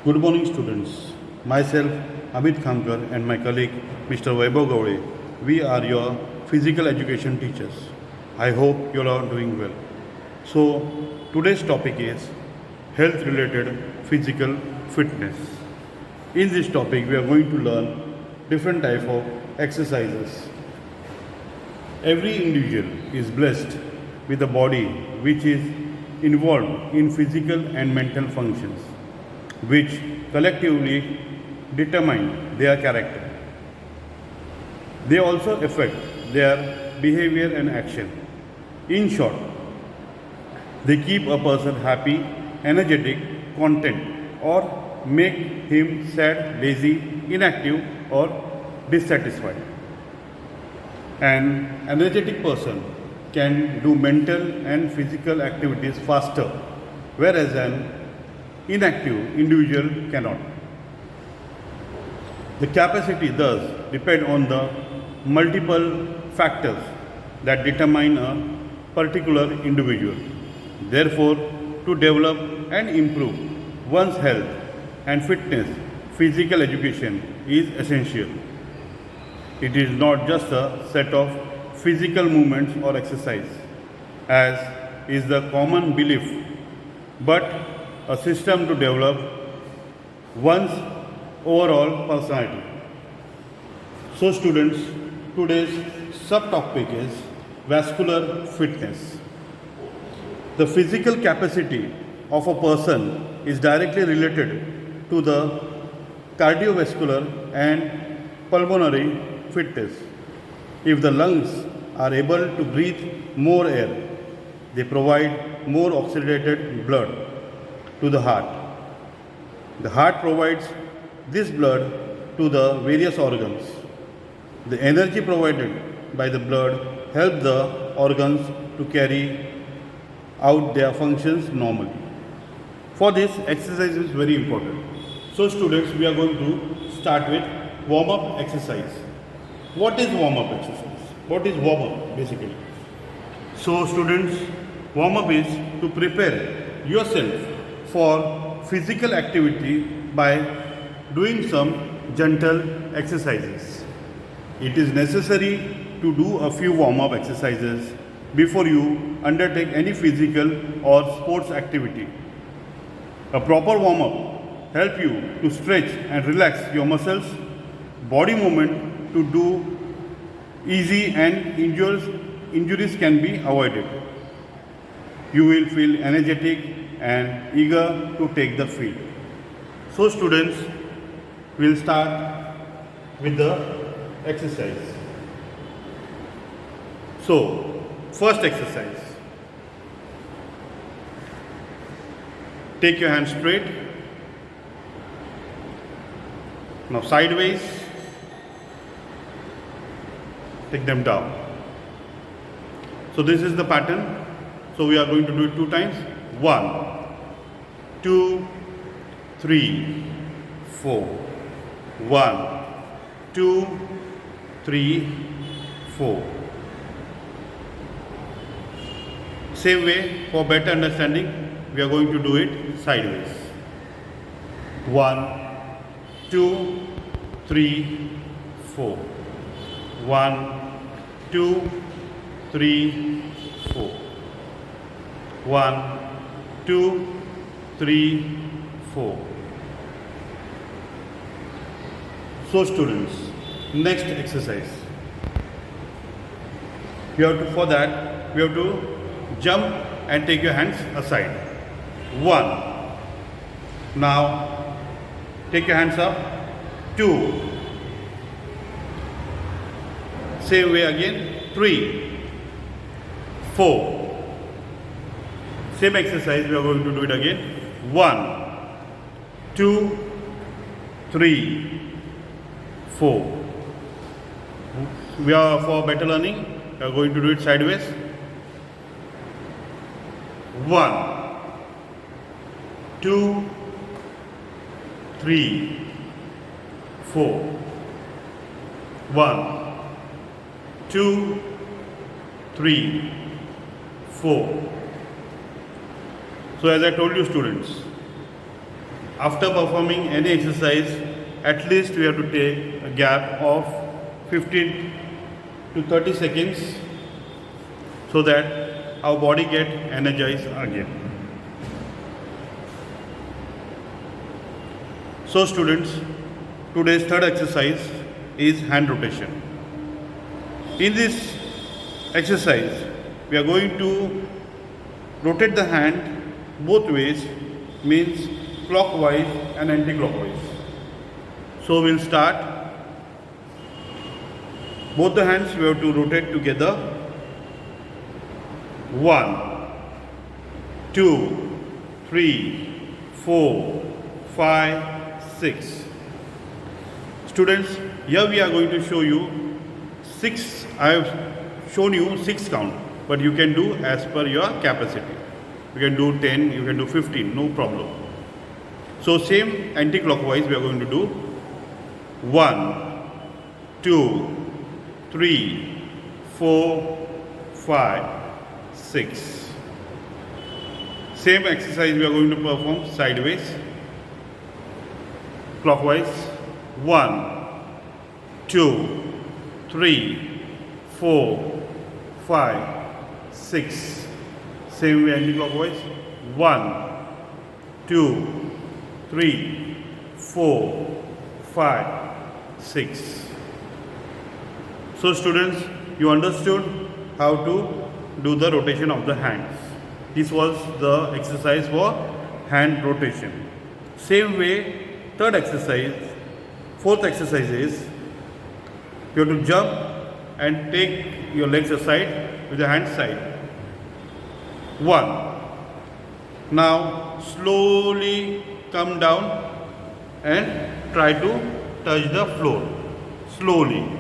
Good morning, students. Myself, Amit Khamkar, and my colleague, Mr. Vaibhav Gowde, we are your physical education teachers. I hope you all are doing well. So, today's topic is health related physical fitness. In this topic, we are going to learn different type of exercises. Every individual is blessed with a body which is involved in physical and mental functions, which collectively determine their character. They also affect their behavior and action. In short, they keep a person happy, energetic, content, or make him sad, lazy, inactive, or dissatisfied. An energetic person can do mental and physical activities faster, whereas an inactive individual cannot. The capacity thus depends on the multiple factors that determine a particular individual. Therefore, to develop and improve one's health and fitness, physical education is essential. It is not just a set of physical movements or exercise, as is the common belief, but a system to develop one's overall personality. So, students, today's subtopic is vascular fitness. The physical capacity of a person is directly related to the cardiovascular and pulmonary fitness. If the lungs are able to breathe more air, they provide more oxygenated blood to the heart. The heart provides this blood to the various organs. The energy provided by the blood helps the organs to carry out their functions normally. For this, exercise is very important. So, students, we are going to start with warm-up exercise. What is warm-up exercise? What is warm-up basically? So, students, warm-up is to prepare yourself for physical activity by doing some gentle exercises. It is necessary to do a few warm-up exercises before you undertake any physical or sports activity. A proper warm-up helps you to stretch and relax your muscles, body movement to do easy, and injuries can be avoided. You will feel energetic and eager to take the field. So, students, we'll start with the exercise. So, first exercise. Take your hands straight. Now sideways. Take them down. So this is the pattern. So we are going to do it 2 times. 1, 2, 3, 4. 1, 2, 3, 4. Same way, for better understanding, we are going to do it sideways. 1, 2, 3, 4. 1, 2, 3, 4. 1, 2, 3, 4. So, students, next exercise. For that, we have to jump and take your hands aside. 1. Now, take your hands up. 2. Same way again. 3, 4. Same exercise, we are going to do it again. 1, 2, 3, 4. We are, for better learning, we are going to do it sideways. 1, 2, 3, 4. 1, 2, 3, 4. So as I told you, students, After performing any exercise, at least we have to take a gap of 15 to 30 seconds so that our body get energized again. So students, today's third exercise is hand rotation. In this exercise, we are going to rotate the hand both ways, means clockwise and anti-clockwise. So we'll start. Both the hands we have to rotate together. 1, 2, 3, 4, 5, 6. Students, here we are going to show you 6. I have shown you 6 count, but you can do as per your capacity. You can do 10, you can do 15, no problem. So same anti-clockwise we are going to do. 1, 2, 3, 4, 5, 6. Same exercise we are going to perform sideways. Clockwise. 1, 2, 3, 4, 5, 6. Same way anti-clockwise. 1, 2, 3, 4, 5, 6. So students, you understood how to do the rotation of the hands. This was the exercise for hand rotation. Same way, third exercise, fourth exercise is you have to jump and take your legs aside with the hand side. 1. Now slowly come down and try to touch the floor. Slowly.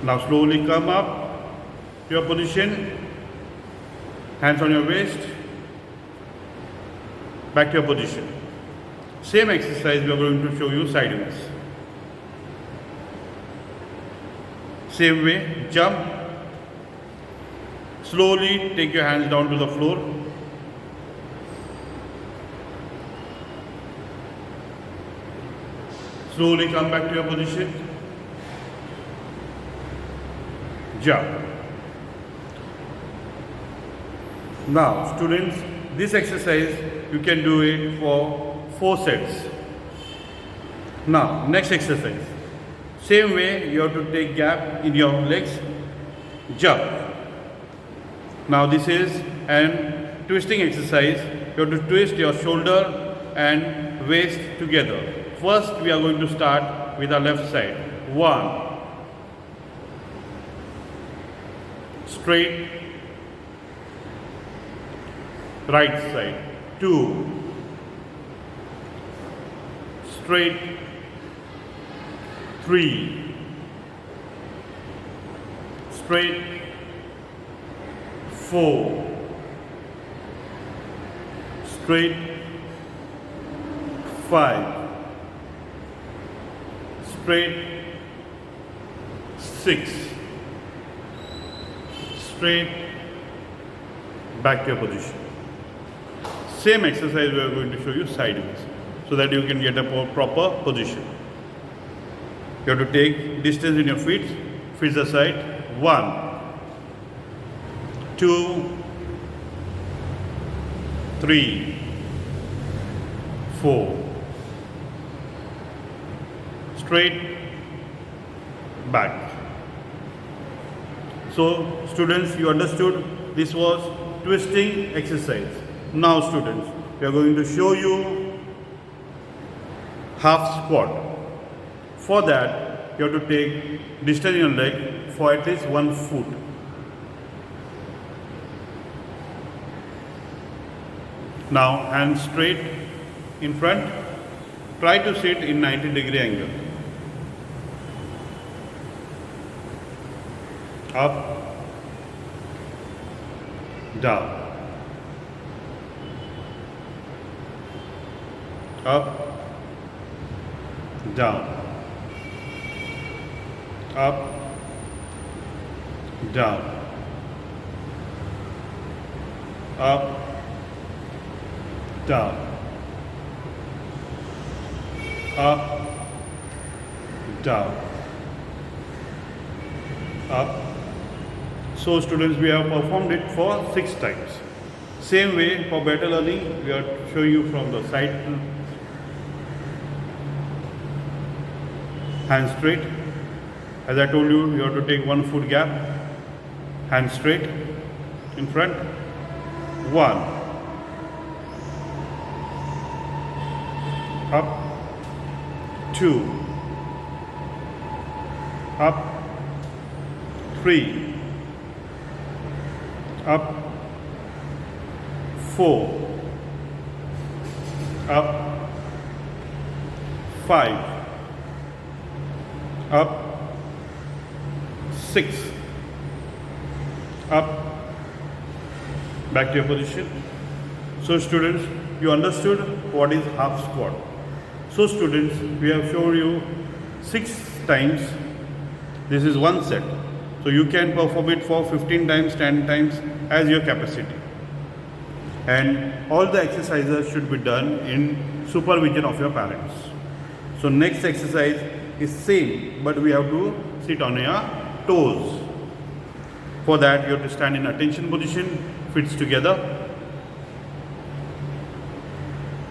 Now slowly come up to your position. Hands on your waist. Back to your position. Same exercise we are going to show you sideways. Same way, jump. Slowly take your hands down to the floor. Slowly come back to your position. Jump. Now students, this exercise you can do it for 4 sets. Now next exercise. Same way you have to take gap in your legs. Jump. Now this is an twisting exercise. You have to twist your shoulder and waist together. First we are going to start with our left side. 1. Straight. Right side. 2. Straight. 3. Straight. 4. Straight. 5. Straight. 6. Straight. Back to your position. Same exercise we are going to show you sideways so that you can get a proper position. You have to take distance in your feet aside. 1, 2, 3, 4. Straight, back. So students, you understood this was twisting exercise. Now students, we are going to show you half squat. For that, you have to take distance in your leg for at least 1 foot. Now hands straight in front. Try to sit in 90-degree angle. Up, down. Up, down. Up, down. Up, down, up, down, up. So students, we have performed it for 6 times. Same way for better learning, we are showing you from the side. Hands straight. As I told you, you have to take 1 foot gap. Hands straight in front. 1. Up. 2. Up. 3. Up. 4. Up. 5. Up. 6. Up. Back to your position. So students, you understood what is half squat. So students, we have shown you 6 times. This is one set. So you can perform it for 15 times, 10 times as your capacity. And all the exercises should be done in supervision of your parents. So next exercise is same, but we have to sit on your toes. For that, you have to stand in attention position, feet together.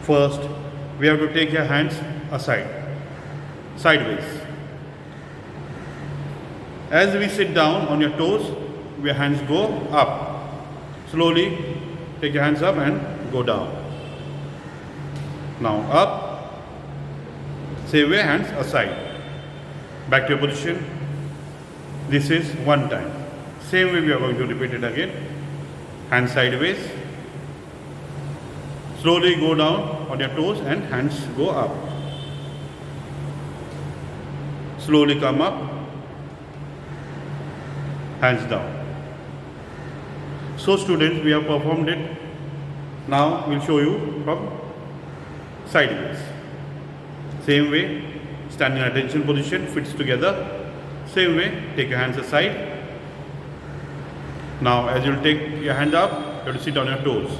First, we have to take your hands aside, sideways. As we sit down on your toes, your hands go up. Slowly, take your hands up and go down. Now up, same way, hands aside. Back to your position. This is one time. Same way we are going to repeat it again. Hands sideways. Slowly go down on your toes and hands go up. Slowly come up. Hands down. So students, we have performed it. Now we'll show you from sideways. Same way, stand in attention position, feet together. Same way, take your hands aside. Now as you'll take your hand up, you have to sit on your toes.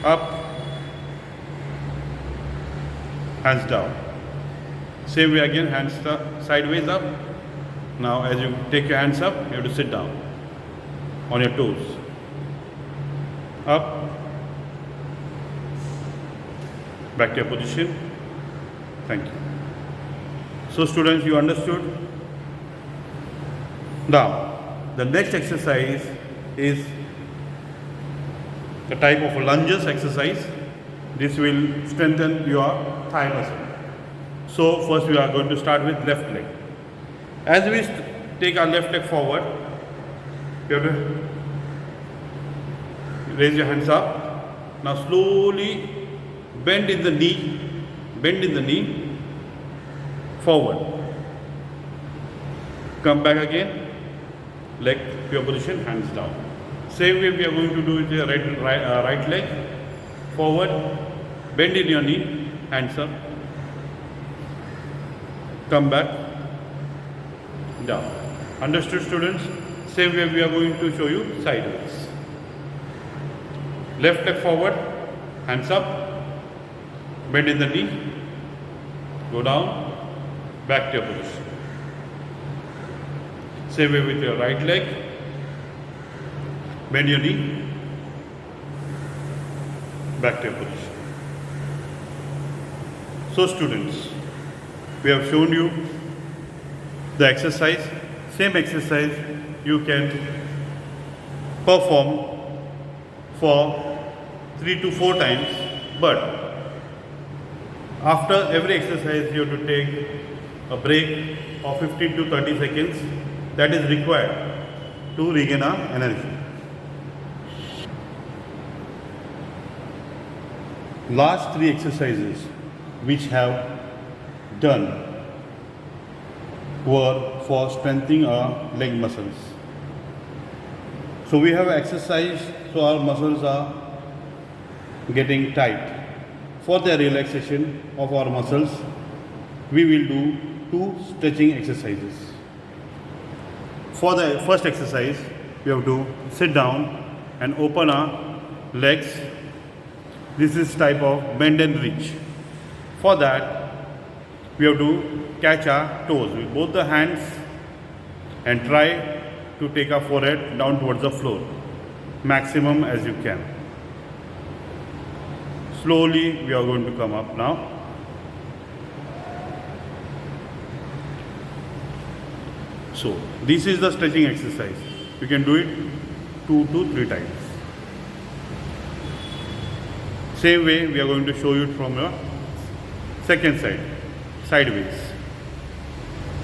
Up, hands down. Same way again, hands sideways up. Now as you take your hands up, you have to sit down on your toes. Up, back to your position. Thank you. So students, you understood? Now, the next exercise is the type of lunges exercise. This will strengthen your thigh muscle. So first we are going to start with left leg. As we take our left leg forward, you have to raise your hands up. Now slowly bend in the knee, forward. Come back again, leg to your position, hands down. Same way we are going to do with your right leg, forward, bend in your knee, hands up. Come back, down. Understood students? Same way we are going to show you sideways. Left leg forward, hands up, bend in the knee, go down, back to your position. Same way with your right leg, bend your knee, back to your position. So students, we have shown you the exercise. Same exercise you can perform for 3 to 4 times, but after every exercise you have to take a break of 15 to 30 seconds that is required to regain our energy. Last 3 exercises which have done were for strengthening our leg muscles. So we have exercised so our muscles are getting tight. For the relaxation of our muscles, we will do 2 stretching exercises. For the first exercise, we have to sit down and open our legs. This is type of bend and reach. For that, we have to catch our toes with both the hands and try to take our forehead down towards the floor, maximum as you can. Slowly we are going to come up now. So this is the stretching exercise. You can do it 2 to 3 times. Same way we are going to show you from your second side, sideways.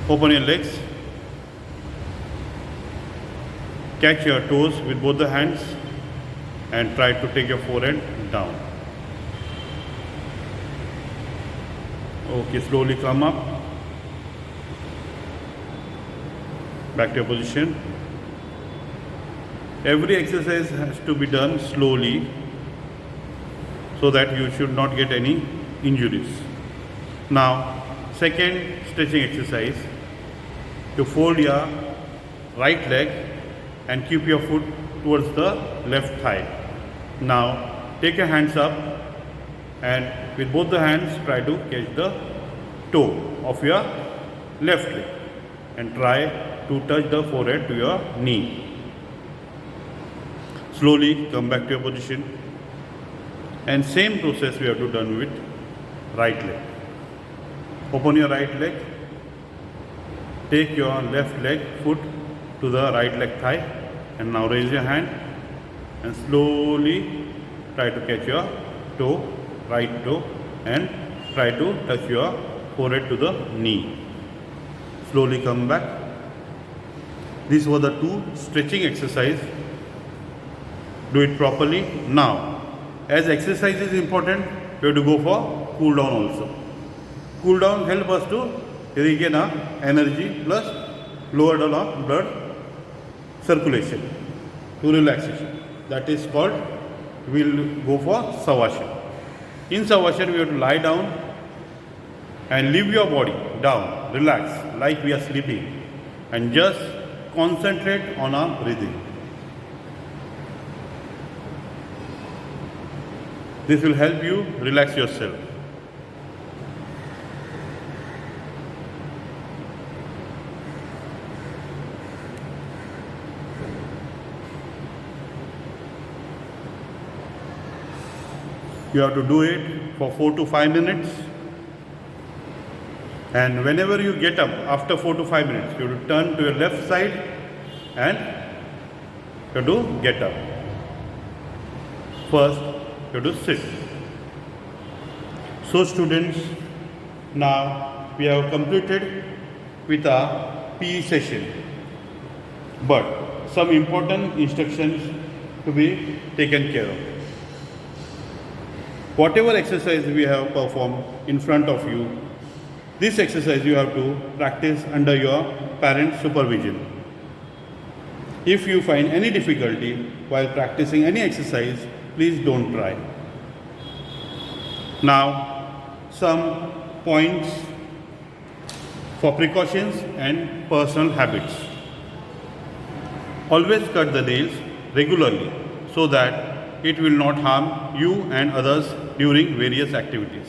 Open your legs. Catch your toes with both the hands and try to take your forehead down. Okay, slowly come up. Back to your position. Every exercise has to be done slowly so that you should not get any injuries. Now, second stretching exercise, you fold your right leg and keep your foot towards the left thigh. Now, take your hands up and with both the hands try to catch the toe of your left leg and try to touch the forehead to your knee. Slowly come back to your position, and same process we have to done with right leg. Open your right leg, take your left leg foot to the right leg thigh, and now raise your hand and slowly try to catch your toe, right toe, and try to touch your forehead to the knee. Slowly come back. These were the 2 stretching exercise. Do it properly. Now, as exercise is important, we have to go for cool down also. Cool down help us to regain our energy plus lower down our blood circulation to relaxation. That is called, we will go for Savasana. In Savasana, we have to lie down and leave your body down, relax like we are sleeping, and just concentrate on our breathing. This will help you relax yourself. You have to do it for 4 to 5 minutes. And whenever you get up after 4 to 5 minutes, you have to turn to your left side and you have to get up. First, you have to sit. So students, now we have completed with our PE session. But some important instructions to be taken care of. Whatever exercise we have performed in front of you, this exercise you have to practice under your parent supervision. If you find any difficulty while practicing any exercise, please don't try. Now, some points for precautions and personal habits. Always cut the nails regularly so that it will not harm you and others during various activities.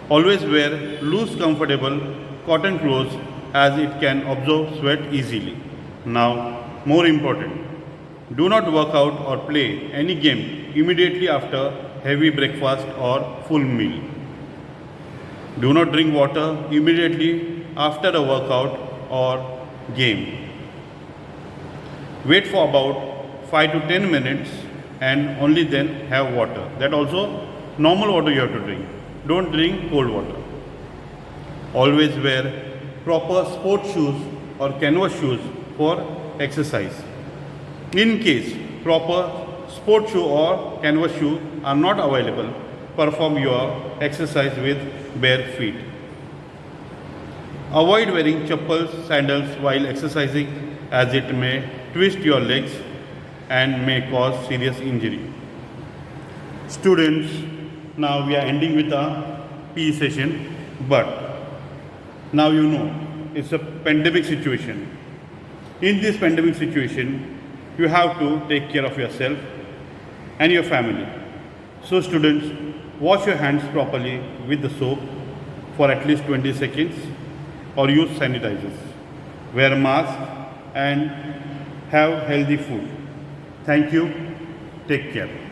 Always wear loose, comfortable cotton clothes as it can absorb sweat easily. Now, more important, do not work out or play any game immediately after heavy breakfast or full meal. Do not drink water immediately after a workout or game. Wait for about 5 to 10 minutes and only then have water. That also normal water you have to drink. Don't drink cold water. Always wear proper sports shoes or canvas shoes for exercise. In case proper sports shoe or canvas shoe are not available, perform your exercise with bare feet. Avoid wearing chappals, sandals while exercising as it may twist your legs and may cause serious injury. Students, now we are ending with a PE session, but now you know it's a pandemic situation. In this pandemic situation, you have to take care of yourself and your family. So students, wash your hands properly with the soap for at least 20 seconds or use sanitizers. Wear mask and have healthy food. Thank you. Take care.